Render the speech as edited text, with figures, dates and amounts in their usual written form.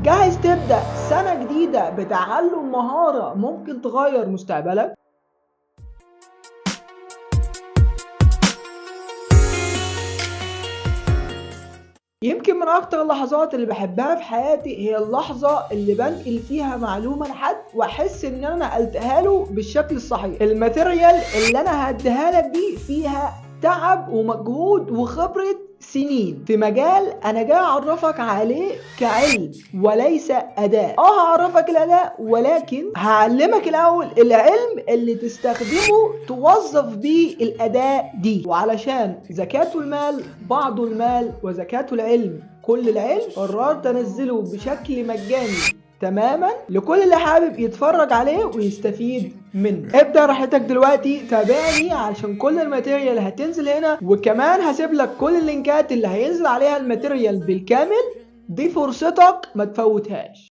جاهز تبدأ سنة جديدة بتعلم مهارة ممكن تغير مستقبلك؟ يمكن من أكتر اللحظات اللي بحبها في حياتي هي اللحظة اللي بنقل فيها معلومة لحد وأحس إن أنا نقلتها له بالشكل الصحيح. الماتيريال اللي أنا هديها لك دي فيها تعب ومجهود وخبرة سنين في مجال أنا جاي أعرفك عليه كعلم وليس أداة. هعرفك الأداة ولكن هعلمك الأول العلم اللي تستخدمه توظف بيه الأداة دي. وعلشان زكاة المال بعض المال وزكاة العلم كل العلم قررت أنزله بشكل مجاني تماما لكل اللي حابب يتفرج عليه ويستفيد منه. ابدأ راحتك دلوقتي، تابعني علشان كل الماتيريال هتنزل هنا، وكمان هسيب لك كل اللينكات اللي هينزل عليها الماتيريال بالكامل. دي فرصتك ما تفوتهاش.